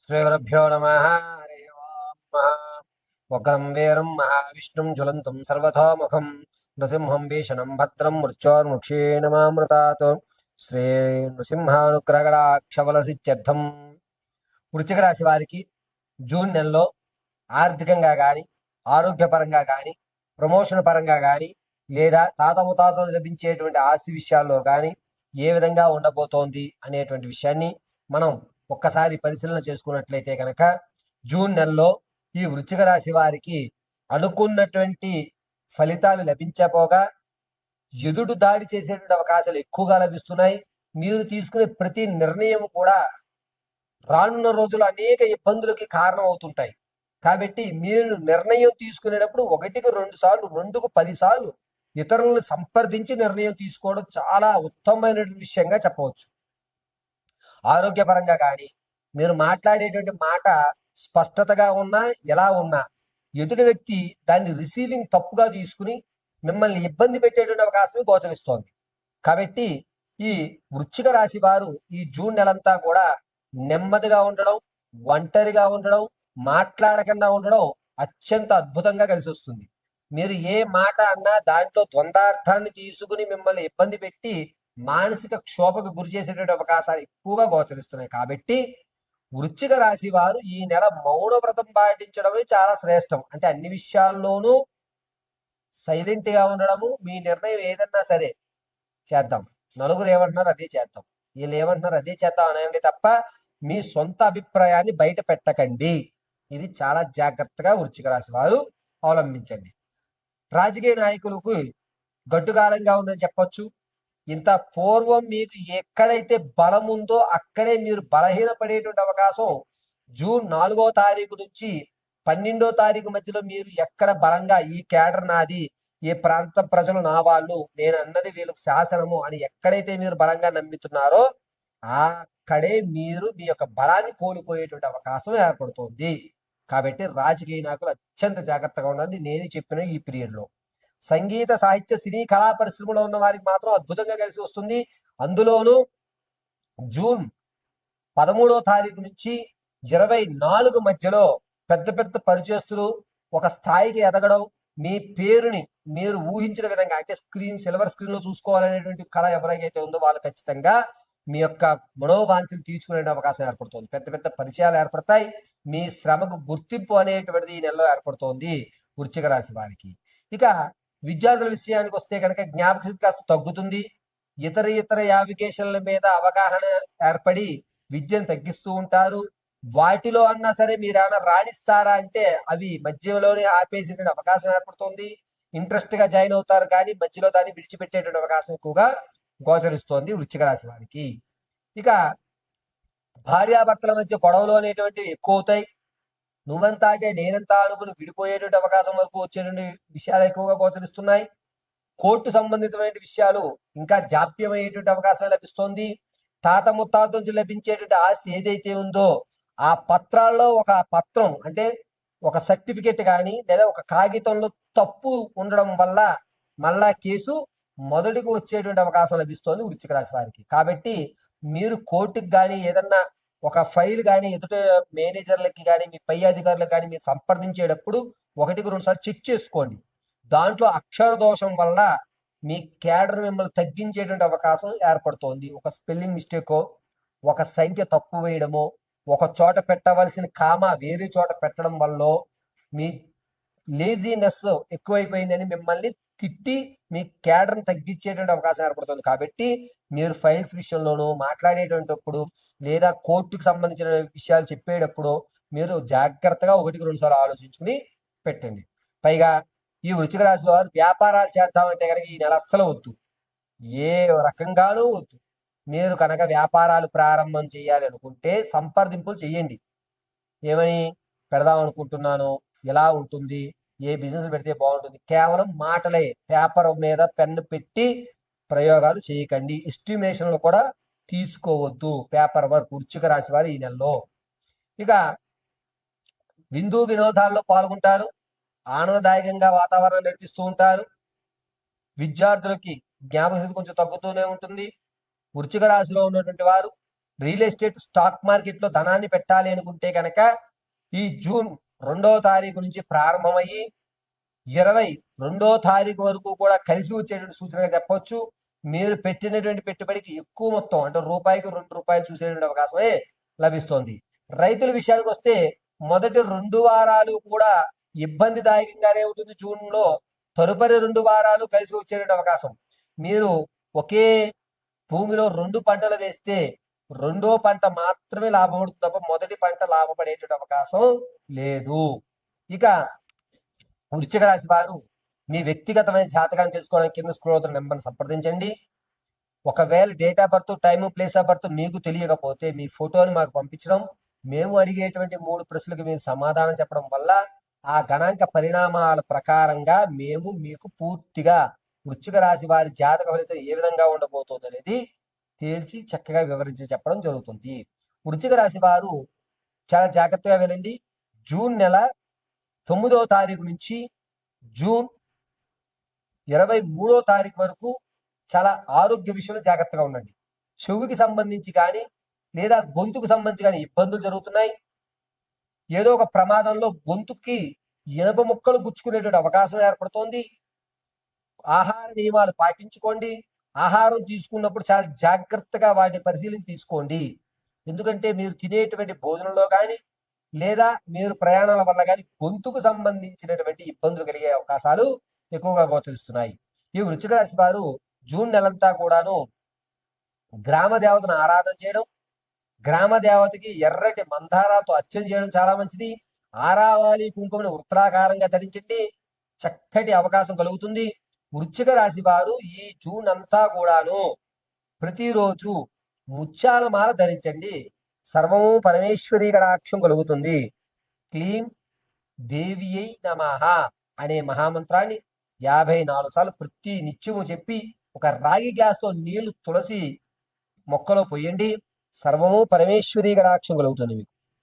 శ్రీగురుభ్యో నమః. హరి ఓం. ఉగ్రం వీరం మహావిష్ణుం జ్వలంతం సర్వతోముఖం నృసింహం భీషణం భద్రం మృత్యోర్ముక్షీణమామృతాత్ శ్రీ నృసింహానుగ్రహణాక్షవలసిత్యర్థం. వృశ్చిక రాశి వారికి జూన్ నెలలో ఆర్థికంగా కానీ, ఆరోగ్యపరంగా కానీ, ప్రమోషన్ పరంగా కానీ, లేదా తాత ముత్తాతలు లభించేటువంటి ఆస్తి విషయాల్లో కానీ ఏ విధంగా ఉండబోతోంది అనేటువంటి విషయాన్ని మనం ఒక్కసారి పరిశీలన చేసుకున్నట్లయితే కనుక, జూన్ నెలలో ఈ వృశ్చిక రాశి వారికి అనుకున్నటువంటి ఫలితాలు లభించపోగా ఎదుడు దాడి చేసేటువంటి అవకాశాలు ఎక్కువగా లభిస్తున్నాయి. మీరు తీసుకునే ప్రతి నిర్ణయం కూడా రానున్న రోజులు అనేక ఇబ్బందులకి కారణం అవుతుంటాయి. కాబట్టి మీరు నిర్ణయం తీసుకునేటప్పుడు 1కి 2 సార్లు, 2కు 10 సార్లు ఇతరులను సంప్రదించి నిర్ణయం తీసుకోవడం చాలా ఉత్తమమైన విషయంగా చెప్పవచ్చు. ఆరోగ్యపరంగా కానీ, మీరు మాట్లాడేటువంటి మాట స్పష్టతగా ఉన్నా, ఎలా ఉన్నా ఎదుటి వ్యక్తి దాన్ని రిసీవింగ్ తప్పుగా తీసుకుని మిమ్మల్ని ఇబ్బంది పెట్టేటువంటి అవకాశం గోచరిస్తోంది. కాబట్టి ఈ వృశ్చిక రాశి వారు ఈ జూన్ నెలంతా కూడా నెమ్మదిగా ఉండడం, ఒంటరిగా ఉండడం, మాట్లాడకుండా ఉండడం అత్యంత అద్భుతంగా కలిసి వస్తుంది. మీరు ఏ మాట అన్నా దాంట్లో ద్వంద్వార్థాన్ని తీసుకుని మిమ్మల్ని ఇబ్బంది పెట్టి మానసిక క్షోభకు గురి చేసేటువంటి అవకాశాలు ఎక్కువగా గోచరిస్తున్నాయి. కాబట్టి వృశ్చిక రాశి వారు ఈ నెల మౌన వ్రతం పాటించడమే చాలా శ్రేష్టం. అంటే అన్ని విషయాల్లోనూ సైలెంట్ గా ఉండడము, మీ నిర్ణయం ఏదన్నా సరే చేద్దాం, నలుగురు ఏమంటున్నారు అదే చేద్దాం, వీళ్ళు ఏమంటున్నారు అదే చేద్దాం అనండి తప్ప మీ సొంత అభిప్రాయాన్ని బయట పెట్టకండి. ఇది చాలా జాగ్రత్తగా వృశ్చిక రాశి వారు అవలంబించండి. రాజకీయ నాయకులకు గడ్డుకాలంగా ఉందని చెప్పొచ్చు. ఇంత పూర్వం మీకు ఎక్కడైతే బలం ఉందో అక్కడే మీరు బలహీనపడేటువంటి అవకాశం జూన్ 4వ తారీఖు నుంచి 12వ తారీఖు మధ్యలో మీరు ఎక్కడ బలంగా ఈ కేడర్ నాది, ఏ ప్రాంత ప్రజలు నా వాళ్ళు, నేను అన్నది వీళ్ళకి శాసనము అని ఎక్కడైతే మీరు బలంగా నమ్ముతున్నారో అక్కడే మీరు మీ యొక్క బలాన్ని కోల్పోయేటువంటి అవకాశం ఏర్పడుతుంది. కాబట్టి రాజకీయ నాయకులు అత్యంత జాగ్రత్తగా ఉండాలి. నేను చెప్పిన ఈ పీరియడ్ లో సంగీత, సాహిత్య, సినీ, కళా పరిశ్రమలో ఉన్న వారికి మాత్రం అద్భుతంగా కలిసి వస్తుంది. అందులోనూ జూన్ 13వ తారీఖు నుంచి 24 మధ్యలో పెద్ద పెద్ద పరిచయస్తులు ఒక స్థాయికి ఎదగడం, మీ పేరుని మీరు ఊహించిన విధంగా, అంటే సిల్వర్ స్క్రీన్ లో చూసుకోవాలనేటువంటి కళ ఎవరైతే ఉందో వాళ్ళు ఖచ్చితంగా మీ యొక్క మనోవాంఛను తీర్చుకునే అవకాశం ఏర్పడుతుంది. పెద్ద పెద్ద పరిచయాలు ఏర్పడతాయి. మీ శ్రమకు గుర్తింపు అనేటువంటిది ఈ నెలలో ఏర్పడుతోంది వృశ్చిక రాశి వారికి. ఇక విద్యార్థుల విషయానికి వస్తే కనుక జ్ఞాపక శక్తి కాస్త తగ్గుతుంది. ఇతర యావికేషన్ల మీద అవగాహన ఏర్పడి విద్యను తగ్గిస్తూ ఉంటారు. వాటిలో అన్నా సరే మీరు ఏమైనా రాణిస్తారా అంటే అవి మధ్యలోనే ఆపేసేటువంటి అవకాశం ఏర్పడుతుంది. ఇంట్రెస్ట్ గా జాయిన్ అవుతారు కానీ మధ్యలో దాన్ని విడిచిపెట్టేటువంటి అవకాశం ఎక్కువగా గోచరిస్తోంది వృశ్చిక రాశి వారికి. ఇక భార్యాభర్తల మధ్య గొడవలు అనేటువంటివి ఎక్కువ అవుతాయి. నువ్వంతా అంటే నేనంతా అనుకుని విడిపోయేటువంటి అవకాశం వరకు వచ్చేటువంటి విషయాలు ఎక్కువగా గోచరిస్తున్నాయి. కోర్టు సంబంధితమైన విషయాలు ఇంకా జాప్యమయ్యేటువంటి అవకాశం లభిస్తోంది. తాత ముత్తాత నుంచి లభించేటువంటి ఆస్తి ఏదైతే ఉందో ఆ పత్రాల్లో ఒక పత్రం అంటే ఒక సర్టిఫికెట్ కానీ లేదా ఒక కాగితంలో తప్పు ఉండడం వల్ల మళ్ళా కేసు మొదటికి వచ్చేటువంటి అవకాశం లభిస్తోంది వృశ్చిక రాశి వారికి. కాబట్టి మీరు కోర్టుకి కానీ ఏదన్నా ఒక ఫైల్ కానీ ఎదుట మేనేజర్లకి కానీ మీ పై అధికారులకు కానీ మీరు సంప్రదించేటప్పుడు 1కి 2 సార్లు చెక్ చేసుకోండి. దాంట్లో అక్షర దోషం వల్ల మీ క్యాడర్ మిమ్మల్ని తగ్గించేటువంటి అవకాశం ఏర్పడుతోంది. ఒక స్పెల్లింగ్ మిస్టేకో, ఒక సంఖ్య తప్పు వేయడమో, ఒక చోట పెట్టవలసిన కామా వేరే చోట పెట్టడం వల్ల మీ లేజీనెస్ ఎక్కువైపోయిందని మిమ్మల్ని తిట్టి మీ క్యాడర్ని తగ్గించేటువంటి అవకాశం ఏర్పడుతుంది. కాబట్టి మీరు ఫైల్స్ విషయంలోనూ మాట్లాడేటప్పుడు లేదా కోర్టుకు సంబంధించిన విషయాలు చెప్పేటప్పుడు మీరు జాగ్రత్తగా 1కి 2 సార్లు ఆలోచించుకుని పెట్టండి. పైగా ఈ వృశ్చిక రాశి వారు వ్యాపారాలు చేద్దామంటే కనుక ఈ నెల అస్సలు వద్దు, ఏ రకంగానూ వద్దు. మీరు కనుక వ్యాపారాలు ప్రారంభం చేయాలి అనుకుంటే సంప్రదింపులు చెయ్యండి. ఏమని పెడదాం అనుకుంటున్నాను, ఎలా ఉంటుంది, ఏ బిజినెస్ పెడితే బాగుంటుంది, కేవలం మాటలే, పేపర్ మీద పెన్ను పెట్టి ప్రయోగాలు చేయకండి. ఎస్టిమేషన్లు కూడా తీసుకోవద్దు. పేపర్ వర్క్ వృశ్చిక రాశి వారు ఈ నెలలో. ఇక విందు వినోదాల్లో పాల్గొంటారు, ఆనందదాయకంగా వాతావరణం నడిపిస్తూ ఉంటారు. విద్యార్థులకి జ్ఞాపకశక్తి కొంచెం తగ్గుతూనే ఉంటుంది. వృశ్చిక రాశిలో ఉన్నటువంటి వారు రియల్ ఎస్టేట్ స్టాక్ మార్కెట్ లో ధనాన్ని పెట్టాలి అనుకుంటే కనుక ఈ జూన్ 2వ తారీఖు నుంచి ప్రారంభమయ్యి 22వ తారీఖు వరకు కూడా కలిసి వచ్చేటువంటి సూచనగా చెప్పొచ్చు. మీరు పెట్టినటువంటి పెట్టుబడికి ఎక్కువ మొత్తం అంటే రూపాయికి 2 రూపాయలు చూసేటువంటి అవకాశమే లభిస్తోంది. రైతుల విషయానికి వస్తే మొదటి 2 వారాలు కూడా ఇబ్బందిదాయకంగానే ఉంటుంది జూన్ లో. తదుపరి 2 వారాలు కలిసి వచ్చేటువంటి అవకాశం. మీరు ఒకే భూమిలో 2 పంటలు వేస్తే 2వ పంట మాత్రమే లాభపడుతుంది తప్ప మొదటి పంట లాభపడేటువంటి అవకాశం లేదు. ఇక వృశ్చిక రాశి వారు మీ వ్యక్తిగతమైన జాతకాన్ని తెలుసుకోవడానికి కింద స్క్రోల్ అవుతున్న నెంబర్ని సంప్రదించండి. ఒకవేళ date of birth, time, place of birth మీకు తెలియకపోతే మీ ఫోటోని మాకు పంపించడం, మేము అడిగేటువంటి 3 ప్రశ్నలకు మీరు సమాధానం చెప్పడం వల్ల ఆ గణాంక పరిణామాల ప్రకారంగా మేము మీకు పూర్తిగా వృశ్చిక రాశి వారి జాతక ఫలితం ఏ విధంగా ఉండబోతుంది అనేది తేల్చి చక్కగా వివరించి చెప్పడం జరుగుతుంది. వృశ్చిక రాశి వారు చాలా జాగ్రత్తగా వినండి. జూన్ నెల 9వ తారీఖు నుంచి జూన్ 23వ తారీఖు వరకు చాలా ఆరోగ్య విషయంలో జాగ్రత్తగా ఉండండి. చెవుకి సంబంధించి కానీ లేదా గొంతుకు సంబంధించి కానీ ఇబ్బందులు జరుగుతున్నాయి. ఏదో ఒక ప్రమాదంలో గొంతుకి ఇనప ముక్కలు గుచ్చుకునేటువంటి అవకాశం ఏర్పడుతోంది. ఆహార నియమాలు పాటించుకోండి. ఆహారం తీసుకున్నప్పుడు చాలా జాగ్రత్తగా వాటిని పరిశీలించి తీసుకోండి. ఎందుకంటే మీరు తినేటువంటి భోజనంలో కానీ లేదా మీరు ప్రయాణాల వల్ల కానీ గొంతుకు సంబంధించినటువంటి ఇబ్బందులు కలిగే అవకాశాలు ఎక్కువగా గోచరిస్తున్నాయి. ఈ వృశ్చిక రాశి వారు జూన్ నెలంతా కూడాను గ్రామ దేవతను ఆరాధన చేయడం, గ్రామ దేవతకి ఎర్రటి మందారాలతో అర్చన చేయడం చాలా మంచిది. ఆరావాలి కుంకుమని వృత్తాకారంగా ధరించండి, చక్కటి అవకాశం కలుగుతుంది. వృశ్చిక రాశి వారు ఈ జూన్ అంతా కూడాను ప్రతిరోజు ముత్యాల మాల ధరించండి. సర్వము పరమేశ్వరి కటాక్షం కలుగుతుంది. క్లీం దేవియై నమః అనే మహామంత్రాన్ని 54 సార్లు ప్రతి నిత్యము చెప్పి ఒక రాగి గ్లాస్తో నీళ్లు తులసి మొక్కలో పోయండి. సర్వము పరమేశ్వరి కటాక్షం కలుగుతుంది మీకు.